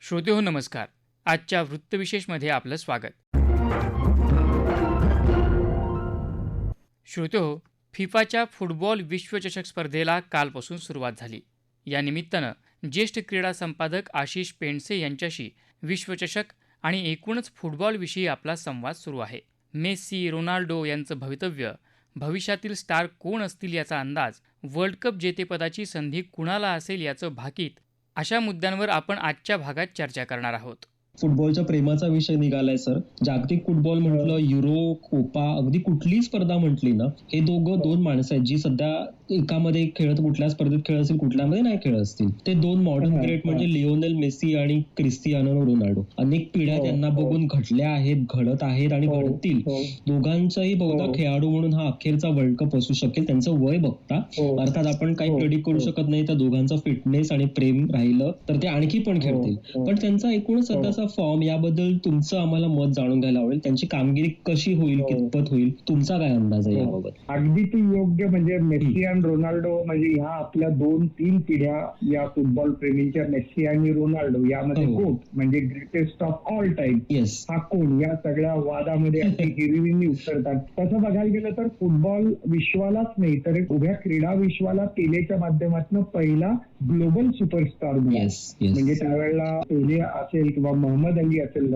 श्रोतेहो नमस्कार. आजच्या वृत्तविशेषमध्ये आपलं स्वागत. श्रोतेहो, फिफाच्या फुटबॉल विश्वचषक स्पर्धेला कालपासून सुरुवात झाली. या निमित्तानं ज्येष्ठ क्रीडा संपादक आशिष पेंडसे यांच्याशी विश्वचषक आणि एकूणच फुटबॉलविषयी आपला संवाद सुरू आहे. मेस्सी, रोनाल्डो यांचं भवितव्य, भविष्यातील स्टार कोण असतील याचा अंदाज, वर्ल्ड कप जेतेपदाची संधी कुणाला असेल याचं भाकीत, अशा मुद्द्यांवर आपण आजच्या भागात चर्चा करणार आहोत. फुटबॉलच्या प्रेमाचा विषय निघालाय सर. जागतिक फुटबॉल म्हटलं, युरो, कोपा, अगदी कुठलीही स्पर्धा म्हटली ना, हे दोन माणसं आहेत जी सध्या एकामध्ये खेळत, कुठल्या स्पर्धेत खेळत असतील, कुठल्यामध्ये नाही खेळत असतील. ते दोन मॉडर्न ग्रेट म्हणजे लिओनेल मेसी आणि क्रिस्टियानो रोनाल्डो. अनेक पिढ्या त्यांना बघून घडल्या आहेत, घडत आहेत आणि घडतील. दोघांचाही बहुधा खेळाडू म्हणून हा अखेरचा वर्ल्ड कप असू शकेल. त्यांचं वय बघता अर्थात आपण काही प्रेडिक्ट करू शकत नाही. त्या दोघांचं फिटनेस आणि प्रेम राहिलं तर ते आणखी पण खेळतील. पण त्यांचा एकूण सध्याचा फॉर्म, याबद्दल तुमचं आम्हाला मत जाणून घ्यायला आवडेल. त्यांची कामगिरी कशी होईल, कितपत होईल, तुमचा काय अंदाज आहे याबाबत? अगदी ती योग्य. म्हणजे मेस्सी आणि रोनाल्डो म्हणजे ह्या आपल्या 2-3 पिढ्या या फुटबॉल प्रेमींच्या. मेस्सी आणि रोनाल्डो यामध्ये कोण म्हणजे ग्रेटेस्ट ऑफ ऑल टाइम हा कोण, या सगळ्या वादामध्ये हिरवीने उतरतात. तसं बघायला गेलं तर फुटबॉल विश्वालाच नाही तर उभ्या क्रीडा विश्वाला पेलेच्या माध्यमातून पहिला ग्लोबल सुपरस्टार म्हणजे त्यावेळेला पेले असेल किंवा मोहम्मद अली असेल,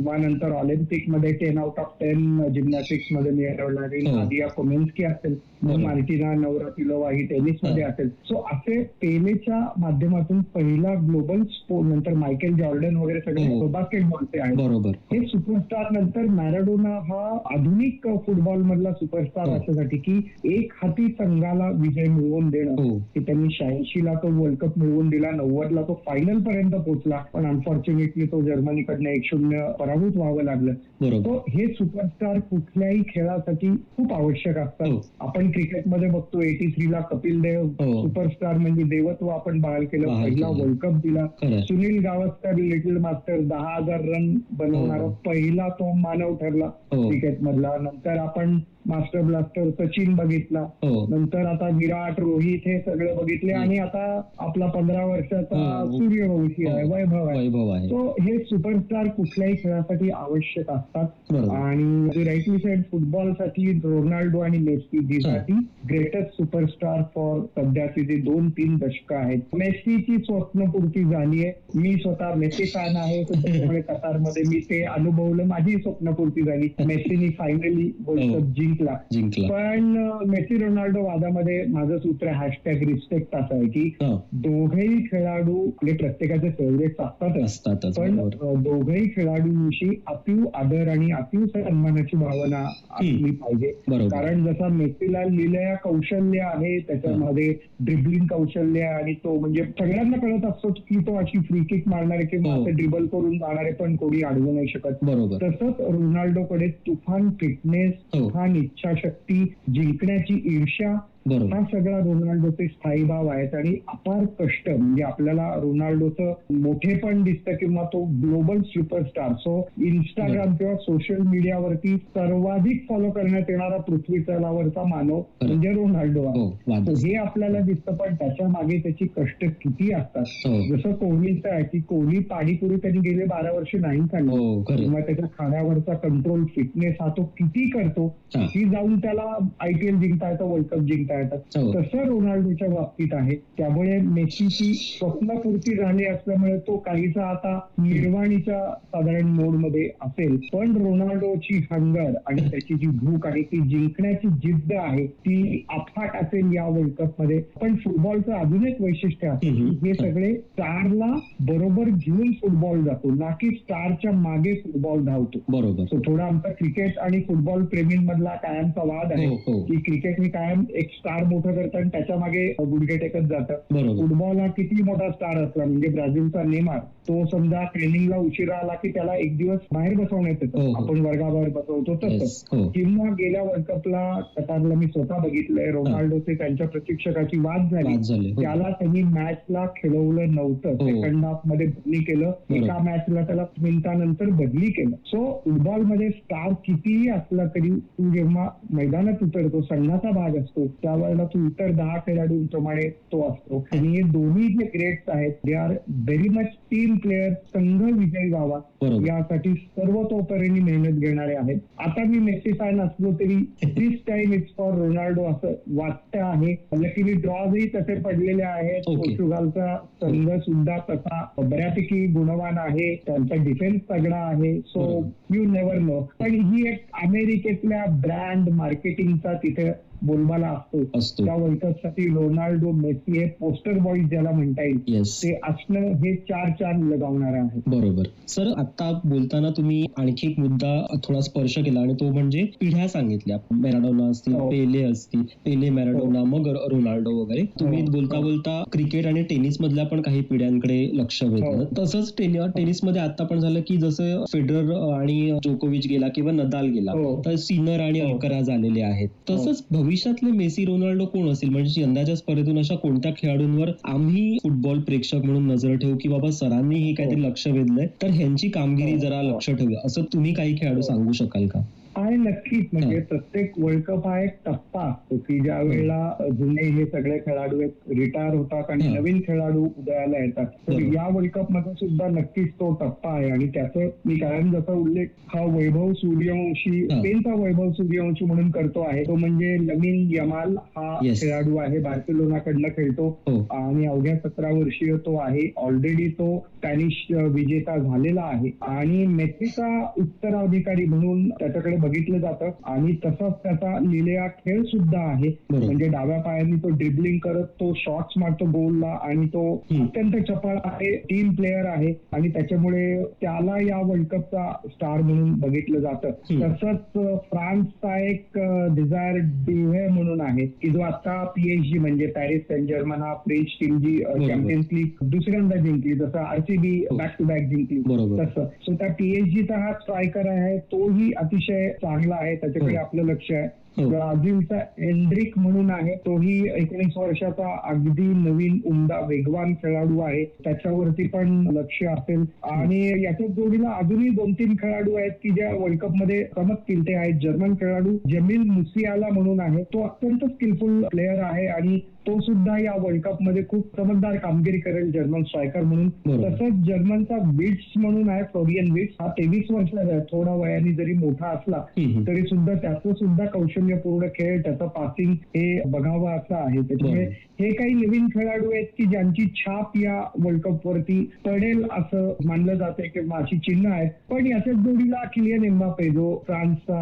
नंतर ऑलिम्पिक मध्ये 10 out of 10 जिम्नॅस्टिक्स मध्ये मिळवणारी नादिया कोमेन्स्की असेल, मार्टिना नवरातिलोवा ही टेनिस मध्ये असेल. सो असे पेलेच्या माध्यमातून पहिला ग्लोबल स्पोर्ट, नंतर मायकेल जॉर्डन वगैरे सगळे बास्केटबॉलचे आहेत. बरोबर. हे सुपरस्टार. नंतर मॅराडोना हा आधुनिक फुटबॉल मधला सुपरस्टार अशासाठी की एक हाती संघाला विजय मिळवून देणं, की त्यांनी 86 ला तो वर्ल्ड कप मिळवून दिला, 90 ला तो फायनल पर्यंत पोहोचला, पण अनफॉर्च्युनेटली तो जर्मनीकडनं 1-0 पराभूत व्हावं लागलं. तो हे सुपरस्टार कुठल्याही खेळासाठी खूप आवश्यक असतात. आपण क्रिकेटमध्ये बघतो 83 ला कपिल देव सुपरस्टार म्हणजे देवत्व आपण बहाल केलं, पहिला वर्ल्ड कप दिला. Sunil Gavaskar little master 10,000 run बनवणारा पहिला तो मानव ठरला क्रिकेटमधला. नंतर आपण मास्टर ब्लास्टर सचिन बघितला, नंतर आता विराट, रोहित हे सगळे बघितले, आणि आता आपला 15 वर्षाचा सूर्यवंशी आहे, वैभव आहे. तो हे सुपरस्टार कुठल्याही खेळासाठी आवश्यक असतात. आणि राईटली साईड फुटबॉलसाठी रोनाल्डो आणि मेस्सी साठी ग्रेटेस्ट सुपरस्टार फॉर सध्याचे जे 2-3 दशक आहेत. मेस्सीची स्वप्नपूर्ती झाली आहे. मी स्वतः मेस्सी फॅन आहे, त्यामुळे कतारमध्ये मी ते अनुभवलं, माझी स्वप्नपूर्ती झाली. मेस्सीनी फायनली वर्ल्ड कप जिंकला. पण मेसी रोनाल्डो वादामध्ये माझं सूत्र #रिस्पेक्ट असं आहे की दोघेही खेळाडू आपले प्रत्येकाचे फेवरेट असतातच, पण दोघेही खेळाडूंविषयी अतीव आदर आणि अतीव सन्मानाची भावना असली पाहिजे. कारण जसा मेसीला लिलया कौशल्य आहे, त्याच्यामध्ये ड्रिबलिंग कौशल्य, आणि तो म्हणजे सगळ्यांना कळत असतो की तो अशी फ्री किक मारणारे किंवा असे ड्रिबल करून जाणारे पण कोणी अडवू नाही शकत. तसंच रोनाल्डोकडे तुफान फिटनेस, तुफान इच्छाशक्ती, जिंकण्याची ईर्ष्या, हा सगळा रोनाल्डोचे स्थायी भाव आहेत. आणि अपार कष्ट, म्हणजे आपल्याला रोनाल्डोचं मोठेपण दिसतं किंवा तो ग्लोबल सुपरस्टार. सो इंस्टाग्राम किंवा सोशल मीडियावरती सर्वाधिक फॉलो करण्यात येणारा पृथ्वी तलावरचा मानव म्हणजे रोनाल्डो आहे. हे आपल्याला दिसतं, पण त्याच्या मागे त्याची कष्ट किती असतात. जसं कोहलीचं आहे की कोहली पाणीपुरी त्यांनी गेले 12 वर्ष नाही खाल्ली, किंवा त्याच्या खाण्यावरचा कंट्रोल, फिटनेस हा तो किती करतो, की जाऊन त्याला IPL जिंकता येतं, वर्ल्ड कप जिंकता येतात. तसं रोनाल्डोच्या बाबतीत आहे. त्यामुळे मेसीची स्वप्नपूर्ती झाली असल्यामुळे तो काहीसा आता निर्वाणीच्या साधारण मोड मध्ये असेल, पण रोनाल्डोची हंगर आणि त्याची जी भूक आहे, ती जिंकण्याची जिद्द आहे, ती अफाट असेल या वर्ल्ड कप मध्ये. पण फुटबॉलचं अजून एक वैशिष्ट्य आहे, हे सगळे स्टारला बरोबर घेऊन फुटबॉल जातो, ना की स्टारच्या मागे फुटबॉल धावतो. बरोबर. थोडा आमचा क्रिकेट आणि फुटबॉल प्रेमींमधला कायमचा वाद आहे की क्रिकेटने कायम एक स्टार मोठं करतं आणि त्याच्या मागे गुडघे टेकत जातं. फुटबॉल हा किती मोठा स्टार असला, म्हणजे ब्राझीलचा नेमार, तो समजा ट्रेनिंगला उशिरा आला की त्याला एक दिवस बाहेर बसवण्यात येतं, आपण वर्गाबाहेर बसवतो तसं. किंवा गेल्या वर्ल्ड कपला कतारला मी स्वतः बघितलंय, रोनाल्डोचे त्यांच्या प्रशिक्षकाची वाद झाली, त्याला त्यांनी मॅचला खेळवलं नव्हतं, सेकंड हाफ मध्ये बदली केलं, एका मॅचला त्याला मिनिटानंतर बदली केलं. सो फुटबॉलमध्ये स्टार कितीही असला तरी तू जेव्हा मैदानात उतरतो, संघाचा भाग असतो, त्यावेळेला तो इतर 10 खेळाडूंप्रमाणे तो असतो. आणि हे दोन्ही जे ग्रेट्स आहेत they are very much team player, संघ विजयी व्हावा यासाठी सर्वतोपरीने मेहनत घेणारे आहेत. आता मी मेसी फॅन असलो तरी दिस टाइम इट्स फॉर रोनाल्डो असं वाटतं आहे. लकीली ड्रॉजही तसे पडलेले आहेत. पोर्तुगालचा संघ सुद्धा तसा बऱ्यापैकी गुणवान आहे, त्यांचा डिफेन्स तगडा आहे. So you never know. पण ही एक अमेरिकेतल्या ब्रँड मार्केटिंगचा तिथे बोलबाला असतो. त्या वर्ल्ड कप साठी रोनाल्डो, मेसी हे पोस्टर बॉईज ज्याला म्हणता येईल ते असणं हे 4 लगावणार आहे. बरोबर सर, आता बोलताना तुम्ही आणखी एक मुद्दा थोडा स्पर्श केला आणि तो म्हणजे पिढ्या सांगितल्या. मॅराडोना असतील, पेले मॅराडोना, मग रोनाल्डो वगैरे. तुम्ही बोलता बोलता क्रिकेट आणि टेनिस मधल्या पण काही पिढ्यांकडे लक्ष वेधलं. तसंच टेनिसमध्ये आता पण झालं की जसं फेडरर आणि जोकोविच गेला किंवा नदाल गेला तर सिनर आणि अल्कराज आलेले आहेत. तसंच भविष्यातले मेसी, रोनाल्डो कोण असेल, म्हणजे यंदाच्या स्पर्धेतून अशा कोणत्या खेळाडूंवर आम्ही फुटबॉल प्रेक्षक म्हणून नजर ठेवू की बाबा सरांनी हे काहीतरी लक्ष वेधलंय तर ह्यांची कामगिरी जरा लक्ष ठेवूया, असं तुम्ही काही खेळाडू सांगू शकाल का? आहे नक्कीच. म्हणजे प्रत्येक वर्ल्ड कप हा एक टप्पा असतो की ज्या वेळेला जुने हे सगळे खेळाडू एक रिटायर होतात आणि नवीन खेळाडू उदयाला येतात. तर या वर्ल्ड कप मध्ये सुद्धा नक्कीच तो टप्पा आहे. आणि त्याचं मी कायम जसा उल्लेख हा वैभव सूर्यवंशी, स्पेनचा वैभव सूर्यवंशी म्हणून करतो आहे. तो म्हणजे लमीन यमाल हा खेळाडू आहे, बार्सिलोनाकडनं खेळतो आणि अवघ्या 17 वर्षीय तो आहे. ऑलरेडी तो स्पॅनिश विजेता झालेला आहे आणि मेसीचा उत्तराधिकारी म्हणून त्याच्याकडे बघितलं जातं. आणि तसंच त्याचा लिहिलेला खेळ सुद्धा आहे. म्हणजे डाव्या पायाने तो ड्रिबलिंग करत तो शॉट्स मारतो गोलला आणि तो अत्यंत चपळ आहे, टीम प्लेअर आहे आणि त्याच्यामुळे त्याला या वर्ल्ड कपचा स्टार म्हणून बघितलं जातं. तसंच फ्रान्सचा एक डिझायर डिव्हे म्हणून आहे की जो आता PSG म्हणजे पॅरिस सेंट जर्मन हा फ्रेंच टीम जी चॅम्पियन्स लीग दुसऱ्यांदा जिंकली, जसं RCB बॅक टू बॅक जिंकली तसं. सो त्या PSG हा स्ट्रायकर आहे, तोही अतिशय चांगला आहे, त्याच्याकडे आपलं लक्ष आहे. ब्राझीलचा एंड्रिक म्हणून आहे, तोही 19 वर्षाचा अगदी नवीन उमदा वेगवान खेळाडू आहे, त्याच्यावरती पण लक्ष असेल. आणि याच्याच जोडीला अजूनही 2-3 खेळाडू आहेत की ज्या वर्ल्ड कप मध्ये चमकतील. ते आहेत जर्मन खेळाडू जमील मुसियाला म्हणून आहे, तो अत्यंत स्किलफुल प्लेअर आहे आणि तो सुद्धा या वर्ल्ड कप मध्ये खूप चमकदार कामगिरी करेल जर्मन स्ट्रायकर म्हणून. तसंच जर्मनचा विट्स म्हणून आहे, फ्लोरियन विट्स, हा 23 वर्षाचा आहे. थोडा वयाने जरी मोठा असला तरी सुद्धा त्याचं सुद्धा कौशल्यपूर्ण खेळ, त्याचं पासिंग हे बघावं असं आहे. त्याच्यामुळे हे काही नवीन खेळाडू आहेत की ज्यांची छाप या वर्ल्ड कप वरती पडेल असं मानलं जाते किंवा अशी चिन्ह आहेत. पण याच्याच जोडीला किलियन एम्बापे जो फ्रान्सचा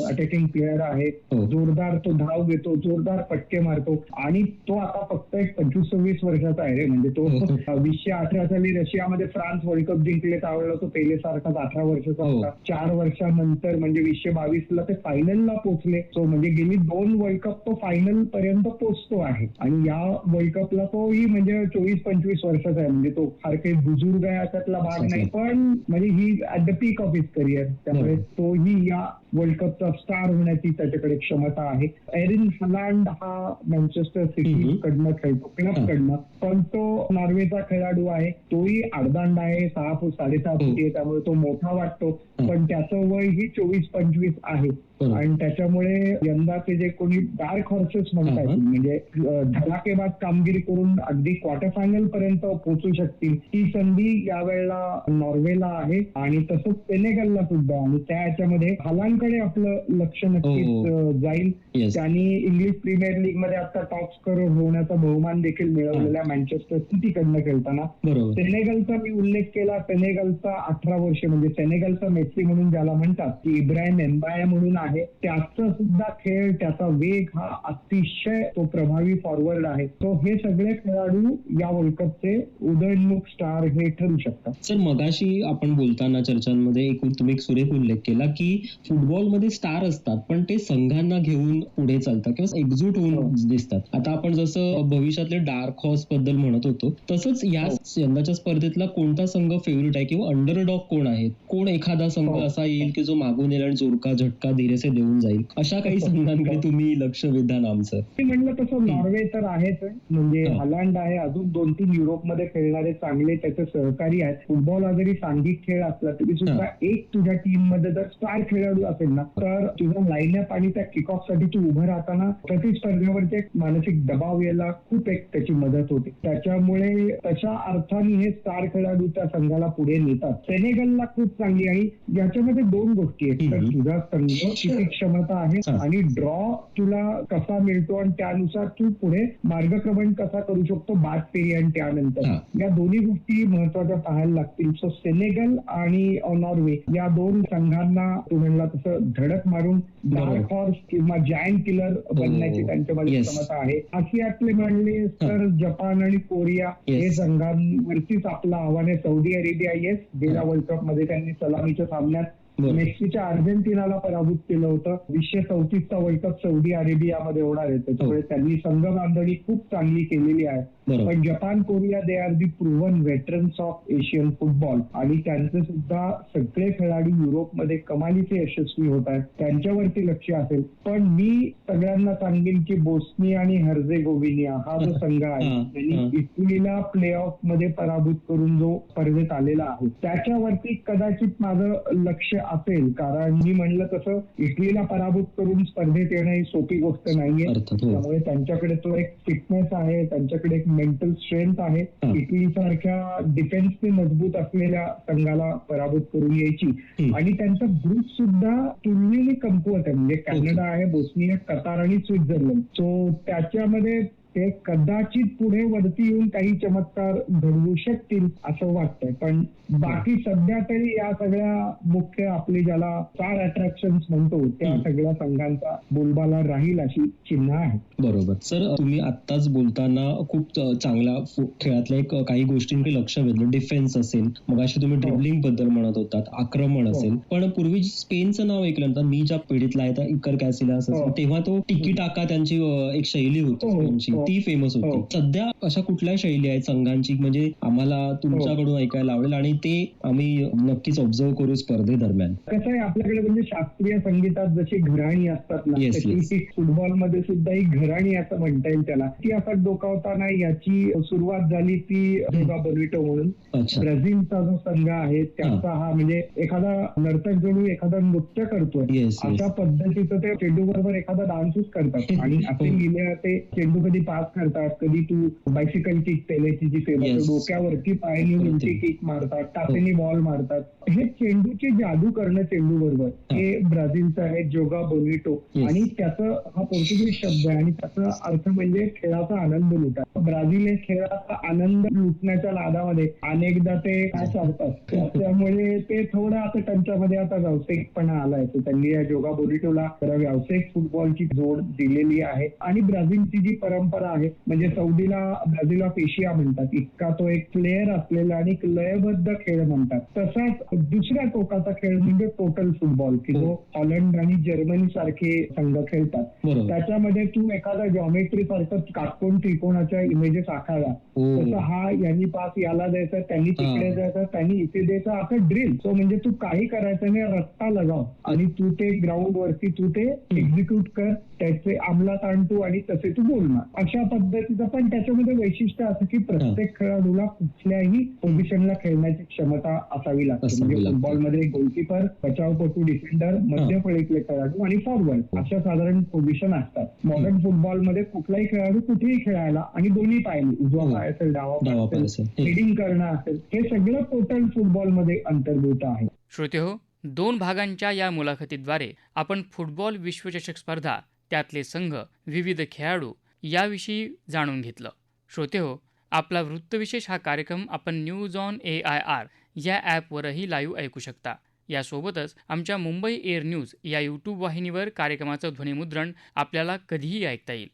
अटॅकिंग प्लेअर आहे, जोरदार तो धाव घेतो, जोरदार पटके मारतो आणि तो आता फक्त एक 25-26 वर्षाचा आहे रे. म्हणजे तो 2018 साली रशियामध्ये फ्रान्स वर्ल्ड कप जिंकले त्यावेळेला तो पेले सारखाच 18 वर्षाचा होता. 4 वर्षानंतर म्हणजे 2022ला ते फायनलला पोहोचले. सो म्हणजे गेली 2 वर्ल्ड कप तो फायनल पर्यंत पोहोचतो आहे आणि या वर्ल्ड कपला तोही म्हणजे 24-25 वर्षाचा आहे. म्हणजे तो फार काही बुजुर्ग आहे अशातला भाग नाही, पण म्हणजे he at the peak of his career, त्यामुळे तोही या वर्ल्ड कपचा स्टार होण्याची त्याच्याकडे क्षमता आहे. एरिन हलांड हा मँचेस्टर सिटी कडनं खेळतो, क्लब कडनं, पण तो नॉर्वेचा खेळाडू आहे. तोही अर्धांड आहे, 6 फूट 6.5 फूट आहे, त्यामुळे तो मोठा वाटतो. पण त्याचं वय ही 24-25 आहे आणि त्याच्यामुळे यंदाचे जे कोणी डार्क हॉर्सेस म्हणतात म्हणजे धडाकेबाज कामगिरी करून अगदी क्वार्टर फायनल पर्यंत पोहोचू शकतील, ती संधी यावेळेला नॉर्वेला आहे आणि तसंच सेनेगलला सुद्धा. आणि त्या याच्यामध्ये हलांडकडे आपलं लक्ष नक्कीच जाईल. त्यांनी इंग्लिश प्रीमियर लीग मध्ये आता टॉप स्कोरर होण्याचा बहुमान देखील मिळवलेला मँचेस्टर सिटी कडनं खेळताना. सेनेगलचा मी उल्लेख केला, सेनेगलचा 18 वर्ष म्हणजे सेनेगलचा मेसी म्हणून ज्याला म्हणतात की इब्राहिम एम्बाया म्हणून आहे, त्याचा सुद्धा खेळ, त्याचा वेग हा अतिशय तो प्रभावी फॉरवर्ड आहे. तो हे सगळे खेळाडू या वर्ल्ड कपचे उदयोन्मुख स्टार हे ठरू शकतात. सर, मगाशी आपण बोलताना चर्चांमध्ये तुम्ही एक सुरेख उल्लेख केला की फुटबॉलमध्ये स्टार असतात पण ते संघांना घेऊन पुढे चालतात किंवा एकजूट होऊन दिसतात. आता आपण जसं भविष्यातले डार्क हॉर्स बद्दल म्हणत होतो तसंच या यंदाच्या स्पर्धेतला कोणता संघ फेवरेट आहे किंवा अंडरडॉग कोण आहे? कोण एखादा संघ असा येईल की जो मागून येईल आणि जोरका झटका धीरेसे देऊन जाईल? अशा काही संघांकडे तुम्ही लक्ष वेधा आमचं. मी म्हणलं तसं नॉर्वे तर आहेच, म्हणजे हॉलंड आहे, अजून 2-3 युरोपमध्ये खेळणारे चांगले त्याचे सहकारी आहेत. फुटबॉल हा जरी सांघिक खेळ असला तरी सुद्धा एक तुझ्या टीम मध्ये जर स्टार खेळाडू असेल असेल ना, तर तुझा लाईनअप आणि त्या किक ऑफ साठी तू उभं राहताना प्रतिस्पर्ध्यावरती एक मानसिक दबाव यायला खूप एक त्याची मदत होते. त्याच्यामुळे तशा अर्थाने हे स्टार खेळाडू त्या संघाला पुढे नेतात. सेनेगलला खूप चांगली आणि याच्यामध्ये दोन गोष्टी आहेत. तर तुझा संघ किती क्षमता आहे आणि ड्रॉ तुला कसा मिळतो आणि त्यानुसार तू पुढे मार्गक्रमण कसा करू शकतो बाद फेरी आणि त्यानंतर, या दोन्ही गोष्टी महत्वाच्या पाहायला लागतील. सो सेनेगल आणि नॉर्वे या दोन संघांना तू म्हणला तसं धडक मारून डार्क हॉर्स किंवा जायंट किलर बनण्याची त्यांच्यामध्ये क्षमता आहे. आशियातले म्हणले तर जपान आणि कोरिया हे संघांवरतीच आपलं आव्हान आहे. सौदी अरेबिया गेल्या वर्ल्ड कप मध्ये त्यांनी सलामीच्या सामन्यात मेक्सिकोच्या अर्जेंटिनाला पराभूत केलं होतं. 2034चा वर्ल्ड कप सौदी अरेबियामध्ये होणार आहे, त्याच्यामुळे त्यांनी संघ बांधणी खूप चांगली केलेली आहे. पण Japan Korea they are the proven veterans of Asian football आणि त्यांचे सुद्धा सगळे खेळाडू युरोपमध्ये कमालीचे यशस्वी होत आहेत. त्यांच्यावरती लक्ष असेल. पण मी सगळ्यांना सांगेन की बोस्निया आणि हर्जेगोविनिया हा जो संघ आहे त्यांनी इटलीला प्ले ऑफ मध्ये पराभूत करून जो स्पर्धेत आलेला आहे त्याच्यावरती कदाचित माझं लक्ष असेल. कारण मी म्हणलं तसं इटलीला पराभूत करून स्पर्धेत येणं ही सोपी गोष्ट नाहीये. त्यामुळे त्यांच्याकडे तो एक फिटनेस आहे, त्यांच्याकडे एक मेंटल स्ट्रेंथ आहे. इटली सारख्या डिफेन्सने मजबूत असलेल्या संघाला पराभूत करून यायची. आणि त्यांचा ग्रुप सुद्धा तुलनेने कमकुवत आहे. म्हणजे कॅनडा आहे, बोस्निया, कतार आणि स्वित्झर्लंड. सो त्याच्यामध्ये ते कदाचित पुढे वरती येऊन काही चमत्कार घडवू शकतील असं वाटतंय. पण बाकी सध्या तरी या सगळ्या मुख्य आपले ज्याला स्टार अट्रॅक्शन म्हणतो त्या सगळ्या संघांचा बोलबाला राहील अशी चिन्ह आहे. बरोबर सर, तुम्ही आत्ताच बोलताना खूप चांगल्या खेळातल्या एक काही गोष्टींकडे लक्ष वेधलं. डिफेन्स असेल, मग अशी तुम्ही ड्रिबलिंग बद्दल म्हणत होतात, आक्रमण असेल. पण पूर्वी स्पेनचं नाव ऐकलं तर मी ज्या पिढीतला आहे त्या इकर कॅसिलास असेल तेव्हा तो टिकी टाका त्यांची एक शैली होती स्पेनची, ती फेमस होती. सध्या अशा कुठल्या शैली आहेत संघांची म्हणजे आम्हाला तुमच्याकडून ऐकायला आवडेल आणि ते आम्ही नक्कीच ऑब्झर्व करू स्पर्धेदरम्यान? कसं आहे आपल्याकडे म्हणजे शास्त्रीय संगीतात जशी घराणी असतात ना, तशी फुटबॉलमध्ये सुद्धा ही घराणी असं म्हणता येईल त्याला. ती असं डोकावताना याची सुरुवात झाली ती जोगा बोनिटो म्हणून ब्राझीलचा जो संघ आहे त्याचा हा म्हणजे एखादा नर्तक जणू एखादा नृत्य करतोय अशा पद्धतीचं ते चेंडू बरोबर एखादा डान्सच करतात. आणि असे लिहिले ते चेंडू कधी पास करतात, कधी तू बायसिकल किक पेलेची जी फेमस डोक्यावरती पायाने उलटी किक मारतात, टाचेने बॉल मारतात. हे चेंडूची जादू करणं चेंडू बरोबर हे ब्राझीलचं आहे जोगा बोनिटो. आणि त्याचं हा पोर्तुगीज शब्द आहे आणि त्याचा अर्थ म्हणजे खेळाचा आनंद लुटा. ब्राझील हे खेळाचा आनंद लुटण्याच्या नादामध्ये अनेकदा ते काय सांगतात, त्यामुळे ते थोडं आता त्यांच्यामध्ये आता व्यावसायिकपणा आलाय. त्यांनी या जोगा बोनिटोला जरा व्यावसायिक फुटबॉलची जोड दिलेली आहे. आणि ब्राझीलची जी परंपरा आहे म्हणजे सौदीला ब्राझील ऑफ एशिया म्हणतात, इतका तो एक प्लेयर असलेला आणि एक लयबद्ध खेळ म्हणतात. तसाच दुसऱ्या टोकाचा खेळ म्हणजे टोटल फुटबॉल की जो हॉलंड आणि जर्मनी सारखे संघ खेळतात. त्याच्यामध्ये तू एखादा जॉमेट्री सारखं काटकोन त्रिकोणाच्या इमेजेस आखायला, तसं हा यांनी पास याला द्यायचा, त्यांनी तिकडे द्यायचा, त्यांनी इथे द्यायचा, असं ड्रिल. सो म्हणजे तू काही करायचं नाही, रस्ता लगाव आणि तू ते ग्राउंड वरती तू ते एक्झिक्यूट कर, त्याचे अंमलात आणतो आणि तसे तू बोलणार अशा पद्धतीचं. पण त्याच्यामध्ये वैशिष्ट्य असं की प्रत्येक खेळाडूला कुठल्याही पोझिशनला खेळण्याची क्षमता असावी लागते. म्हणजे फुटबॉलमध्ये गोलकीपर, बचावपटू, डिफेंडर, मध्यफळीतले खेळाडू आणि फॉरवर्ड अशा साधारण पोझिशन असतात. मॉडर्न फुटबॉलमध्ये कुठलाही खेळाडू कुठेही खेळायला आणि दोन्ही पायाने उजवा पाय असेल, डावा पाय असेल, हेडिंग करणं असेल, हे सगळं टोटल फुटबॉलमध्ये अंतर्भूत आहे. श्रोतेहो, 2 भागांच्या या मुलाखतीद्वारे आपण फुटबॉल विश्वचषक स्पर्धा, त्यातले संघ, विविध खेळाडू याविषयी जाणून घेतलं. श्रोतेहो, आपला वृत्तविशेष हा कार्यक्रम आपण न्यूज ऑन AIR या ॲपवरही लाईव्ह ऐकू शकता. यासोबतच आमच्या मुंबई एअर न्यूज या यूट्यूब वाहिनीवर कार्यक्रमाचं ध्वनिमुद्रण आपल्याला कधीही ऐकता येईल.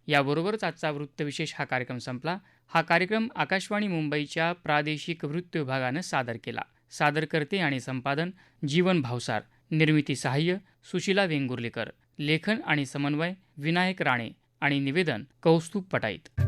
याबरोबरच आजचा वृत्तविशेष हा कार्यक्रम संपला. हा कार्यक्रम आकाशवाणी मुंबईच्या प्रादेशिक वृत्त विभागानं सादर केला. सादरकर्ते आणि संपादन जीवन भावसार, निर्मिती सहाय्य सुशीला वेंगुर्लेकर, लेखन आणि समन्वय विनायक राणे आणि निवेदन कौस्तुभ पटाईत.